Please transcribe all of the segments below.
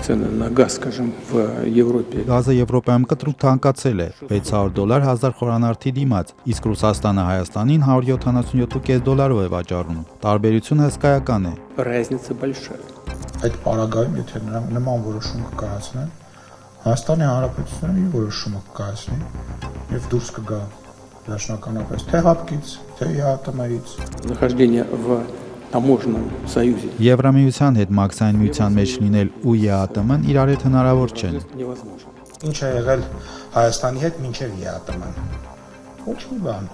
цены на газ, скажем, в Европе. Գազը Եվրոպայում կտրուկ թանկացել է $600 1000 խորանարդի դիմաց, իսկ Ռուսաստանը Հայաստանին $177.5 է վաճառում։ Տարբերությունը հսկայական է։ Разница большая. Այդ պարագայում, եթե նրանք նման որոշում կկայացնեն, Հայաստանի Հանրապետությունը իր որոշումը կկայացնի եւ դուրս կգա վերջնականապես թե հապկից, թե ԵԱՏՄ-ից։ Нахождение в таможенном союзе Եվրամիության հետ մաքսային միության մեջ լինել ու ԵԱՏՄ-ն իրար հետ հնարավոր չեն։ невозможно. Ինչ է եղել Հայաստանի հետ մինչև ԵԱՏՄ-ն։ Ոչ մի բան։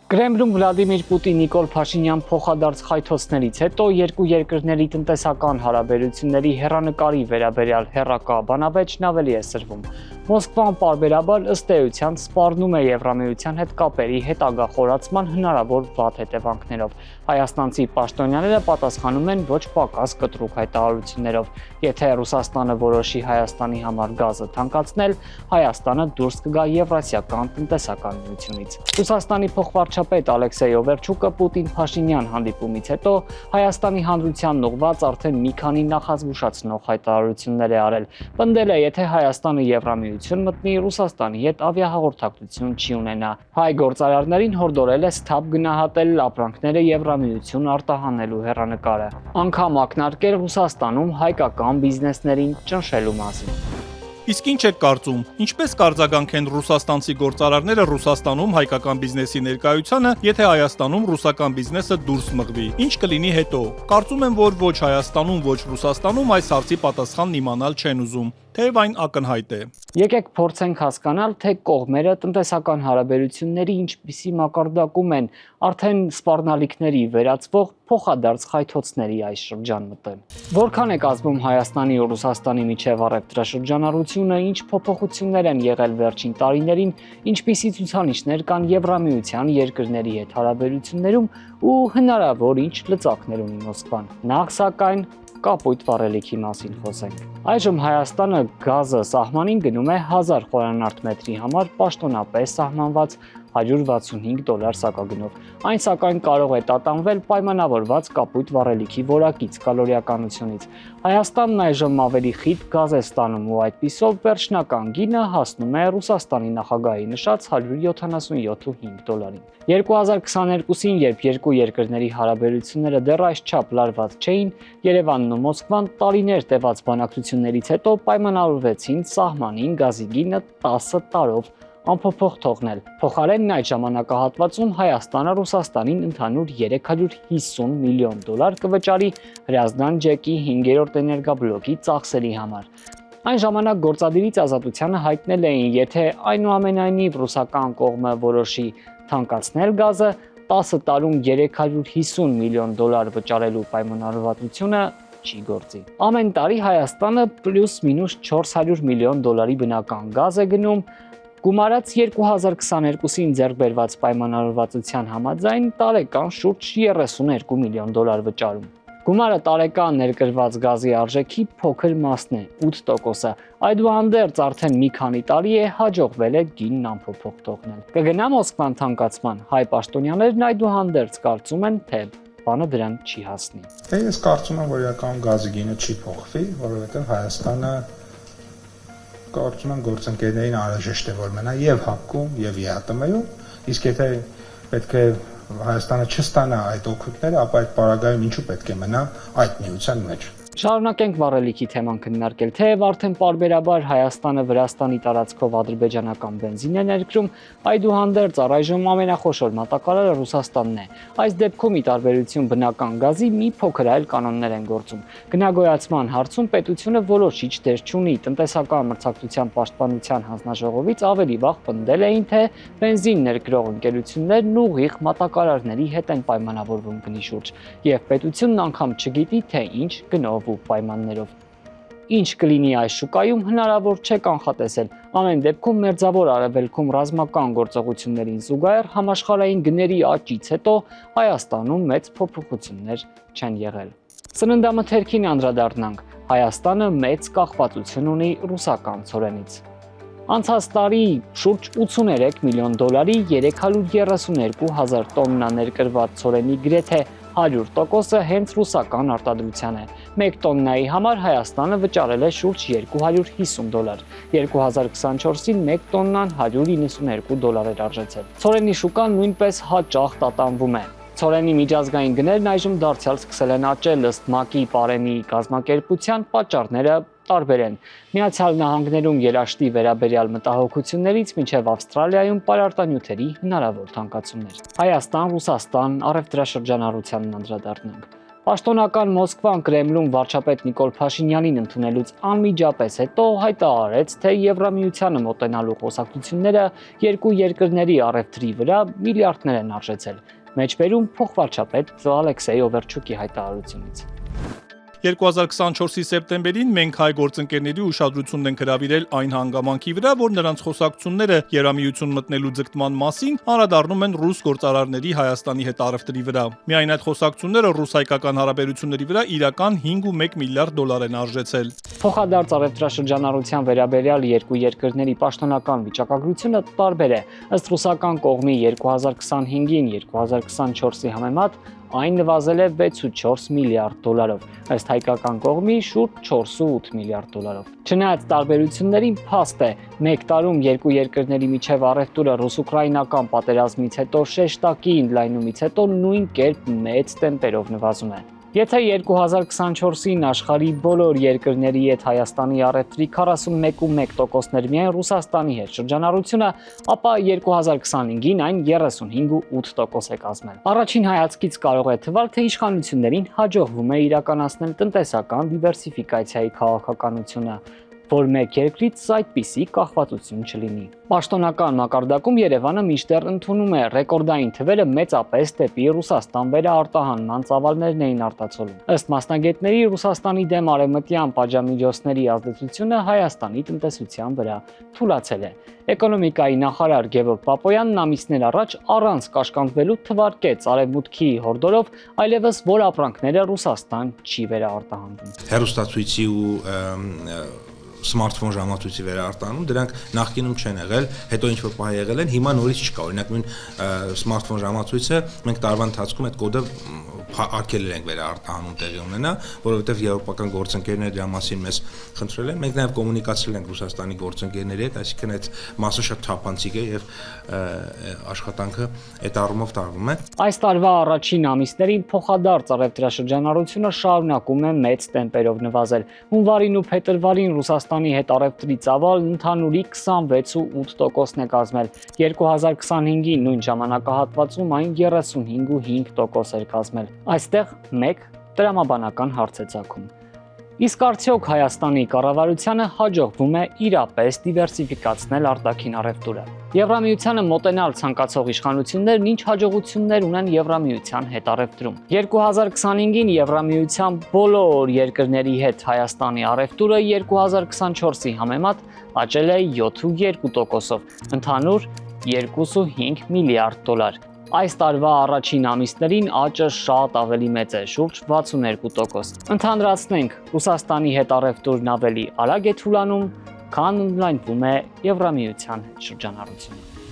Կրեմլում Վլադիմիր Պուտին Նիկոլ Փաշինյան փոխադարձ խայթոցներից հետո երկու երկրների տնտեսական հարաբերությունների հեռանկարի վերաբերյալ հեռակա բանավեճն ավելի է սրվում։ Մոսկվան պարբերաբար ըստ էության սպառնում է Եվրամիության հետ կապերի հետագա խորացման հնարավոր վատ հետևանքներով։ Հայաստանցի պաշտոնյաները պատասխանում են ոչ պակաս կտրուկ հայտարարություններով։ Եթե Ռուսաստանը որոշի Հայաստանի համար գազը թանկացնել, Հայաստանը դուրս կգա Եվրասիական տնտեսական միությունից։ Ռուսաստանի փոխվարչապետ Ալեքսեյ Օվերչուկը Պուտին-Փաշինյան հանդիպումից հետո Հայաստանի հանրությանն ուղղված արդեն մի քանի նախազգուշացնող հայտարարություններ է արել։ Պնդել է, եթե Հայաստանը Եվրամիություն մտնի, Ռուսաստանի հետ ավիահաղորդակցություն չի ունենա։ Հայ գործարարներին հորդորել է սթափ գնահատել ապրանքները Եվրամիություն արտահանելու հեռանկարը։ Անգամ ակնարկել Ռուսաստանում հայկական բիզնեսներին ճնշելու մասին։ Իսկ ինչ եք կարծում, ինչպես կարձագանքեն ռուսաստանցի գործարարները Ռուսաստանում հայկական բիզնեսի ներկայությանը, եթե Հայաստանում ռուսական բիզնեսը դուրս մղվի։ Ինչ կլինի հետո։ Կարծում եմ, որ ոչ Հայաստանում, ոչ Ռուսաստանում այս հարցի պատասխանն իմանալ չեն ուզում, թեև այն ակնհայտ է։ Եկեք փորձենք հասկանալ, թե կողմերը տնտեսական հարաբերությունների ինչպիսի մակարդակում են արդեն սպառնալիքների վերածվող փոխադարձ խայթոցների այս շրջան մտել։ Որքան է կազմում Հայաստանի ու Ռուսաստանի միջև առևտրաշրջանառությունը, ինչ փոփոխություններ են եղել վերջին տարիներին, ինչպիսի ցուցանիշներ կան Եվրամիության երկրների հետ հարաբերություններում ու հնարավոր ինչ լծակներ ունի Մոսկվան։ Նախ սակայն կապույտ վառելիքի մասին խոսենք։ Այժմ Հայաստանը գազը սահմանին գնում է 1000 խորանարդ մետրի համար պաշտոնապես սահմանված $165 սակագնով։ Այն սակայն կարող է տատանվել պայմանավորված կապույտ վառելիքի որակից կալորիականությունից։ Հայաստանն այժմ ավելի խիտ գազ է ստանում ու այդպիսով վերջնական գինը հասնում է Ռուսաստանի նախագահի նշած $177.5-ին։ 2022-ին, երբ երկու երկրների հարաբերությունները դեռ այսչափ լարված չէին, Երևանն ու Մոսկվան տարիներ տևած բանակցություններից հետո պայմանավորվեցին սահմանին գազի գինը 10 տարով անփոփոխ թողնել։ Փոխարենն այդ ժամանակահատվածում Հայաստանը Ռուսաստանին ընդհանուր $350 միլիոն կվճարի Հրազդան ջեկի 5-րդ էներգաբլոկի ծախսերի համար։ Այն ժամանակ գործադիրից Ազատությանը հայտնել էին, եթե այնուամենայնիվ ռուսական կողմը որոշի թանկացնել գազը, 10 տարում $350 միլիոն վճարելու պայմանավորվածությունը չի գործի։ Ամեն տարի Հայաստանը պլյուս-մինուս $400 միլիոն բնական գազ է գնում, գումարած 2022-ին ձեռք բերված պայմանավորվածության համաձայն տարեկան շուրջ $32 միլիոն վճարում։ Գումարը տարեկան ներկրված գազի արժեքի փոքր մասն է, 8%-ը, այդուհանդերձ արդեն մի քանի տարի է հաջողվել է գինն անփոփոխ թողնել։ Կգնա Մոսկվան թանկացման, հայ պաշտոնյաներն այդուհանդերձ կարծում են, թե բանը դրան չի հասնի։ Ես կարծում եմ, որ իրական գազի գինը չի փոխվի, որովհետև Հայաստանը կարծում եմ գործընկերներին անհրաժեշտ է որ մնա եւ ՀԱՊԿ-ում եւ ԵԱՏՄ-ում, իսկ եթե պետք է Հայաստանը չստանա այդ օգուտները, ապա այդ պարագայում ինչու պետք է մնա այդ միության մեջ։ Շարունակենք վառելիքի թեման քննարկել, թեև արդեն պարբերաբար Հայաստանը Վրաստանի տարածքով ադրբեջանական բենզին է ներկրում, այդուհանդերձ առայժմ ամենախոշոր մատակարարը Ռուսաստանն է։ Այս դեպքում ի տարբերություն բնական գազի մի փոքր այլ կանոններ են գործում։ Գնագոյացման հարցում պետությունը որոշիչ դեր չունի։ Տնտեսական մրցակցության պաշտպանության հանձնաժողովից ավելի վաղ պնդել էին, թե բենզին ներկրող ընկերություններն ուղիղ մատակարարների հետ են պայմանավորվում գնի շուրջ, եւ պետությունն անգամ չգիտի, թե ինչ գնով ու պայմաններով։ Ինչ կլինի այս շուկայում հնարավոր չէ կանխատեսել։ Ամեն դեպքում մերձավոր արևելքում ռազմական գործողություններին զուգահեռ համաշխարհային գների աճից հետո Հայաստանում մեծ փոփոխություններ չեն եղել։ Սննդամթերքին անդրադառնանք։ Հայաստանը մեծ կախվածություն ունի ռուսական ցորենից։ Անցած տարի շուրջ $83 միլիոն 332,000 տոննա ներկրված ցորենի գրեթե 100%-ը հենց ռուսական արտադրության է։ 1 տոննայի համար Հայաստանը վճարել է շուրջ $250։ 2024-ին 1 տոննան $192 էր արժեցել։ Ցորենի շուկան նույնպես հաճախ տատանվում է։ Ցորենի միջազգային գներն այժմ դարձյալ սկսել են աճել, ըստ ՄԱԿ-ի Պարենի կազմակերպության պատճառները տարբեր են։ Միացյալ Նահանգներում երաշտի վերաբերյալ մտահոգություններից մինչև Ավստրալիայում պարարտանյութերի հնարավոր թանկացումներ։ Հայաստան-Ռուսաստան առևտրաշրջանառությանն անդրադառնանք։ Պաշտոնական Մոսկվան Կրեմլում վարչապետ Նիկոլ Փաշինյանին ընդունելուց անմիջապես հետո հայտարարեց, թե Եվրամիությանը մոտենալու խոսակցությունները երկու երկրների առևտրի վրա միլիարդներ են արժեցել։ Մեջբերում փոխվարչապետ Ալեքսեյ Օվերչուկի հայտարարությունից։ 2024-ի սեպտեմբերին մենք հայ գործընկերների ուշադրությունն ենք հրավիրել այն հանգամանքի վրա, որ նրանց խոսակցությունները Եվրամիություն մտնելու ձգտման մասին անդրադառնում են ռուս գործարարների Հայաստանի հետ առևտրի վրա։ Միայն այդ խոսակցությունները ռուս-հայկական հարաբերությունների վրա իրական 5.1 միլիարդ դոլար են արժեցել։ Փոխադարձ առևտրաշրջանառության վերաբերյալ երկու երկրների պաշտոնական վիճակագրությունը տարբեր է։ Ըստ ռուսական կողմի 2025-ին 2024-ի համեմատ այն նվազել է 6.4 միլիարդ դոլարով, ըստ հայկական կողմի շուրջ 4.8 միլիարդ դոլարով։ Չնայած տարբերություններին փաստ է, մեկ տարում երկու երկրների միջև առևտուրը ռուս-ուկրաինական պատերազմից հետո շեշտակի ընդլայնումից հետո նույն կերպ մեծ տեմպերով նվազում է։ Եթե 2024-ին աշխարհի բոլոր երկրների հետ Հայաստանի առևտրի 41.1%-ներ միայն Ռուսաստանի հետ շրջանառությունը, ապա 2025-ին այն 35.8% է կազմել։ Առաջին հայացքից կարող է թվալ, թե իշխանություններին հաջողվում է իրականացնել տնտեսական դիվերսիֆիկացիայի քաղաքականությունը, որ մեկ երկրից այդպիսի կախվածություն չլինի։ Պաշտոնական մակարդակում Երևանը մինչդեռ ընդունում է ռեկորդային թվերը մեծապես դեպի Ռուսաստան վերաարտահանման ծավալներն էին արտացոլում։ Ըստ մասնագետների, Ռուսաստանի դեմ արևմտյան պատժամիջոցների ազդեցությունը Հայաստանի տնտեսության վրա թուլացել է։ Էկոնոմիկայի նախարար Գևորգ Պապոյանն ամիսներ առաջ առանց կաշկանդվելու թվարկեց արևմուտքի հորդորով, այլևս որ ապրանքները Ռուսաստան չի վերաարտահանվում։ Հեռուստացույցի ու սմարթֆոն ժամացույցի վերարտանում, դրանք նախկինում չեն եղել, հետո ինչ որ պահ եղել են, հիմա նորից չկա։ Օրինակ նույն սմարթֆոն ժամացույցը մենք տարվա ընթացքում այդ կոդը արգելել ենք վերարտահանում տեղի ունենա, որովհետև եվրոպական գործընկերները դրա մասին մեզ խնդրել են։ Մենք նաև կոմունիկացրել ենք Ռուսաստանի գործընկերների հետ, այսինքն այդ մասը շատ թափանցիկ է եւ աշխատանքը այդ առումով տարվում է։ Այս տարվա առաջին ամիսներին փոխադարձ առևտրաշրջանառությունը շարունակում է մեծ տեմպերով նվազել։ Հունվարին ու փետրվարին Ռուսաստանի հետ առևտրի ծավալն ընդհանուրի 26.8%-ն է կազմել։ 2025-ի նույն ժամանակահատվածում այն 35.5% էր կազմել։ Այստեղ մեկ տրամաբանական հարց է ծագում։ Իսկ արդյոք Հայաստանի կառավարությանը հաջողվում է իրապես դիվերսիֆիկացնել արտաքին առևտուրը։ Եվրամիությանը մոտենալ ցանկացող իշխանություններն ինչ հաջողություններ ունեն Եվրամիության հետ առևտրում։ 2025-ին Եվրամիության բոլոր երկրների հետ Հայաստանի առևտուրը 2024-ի համեմատ աճել է 7.2%-ով, ընդհանուր 2.5 միլիարդ դոլար։ Այս տարվա առաջին ամիսներին աճը շատ ավելի մեծ է, շուրջ 62%։ Ընդհանրացնենք, Ռուսաստանի հետ առևտուրն ավելի արագ է թուլանում, քան ընդլայնվում է Եվրամիության հետ շրջանառությունը։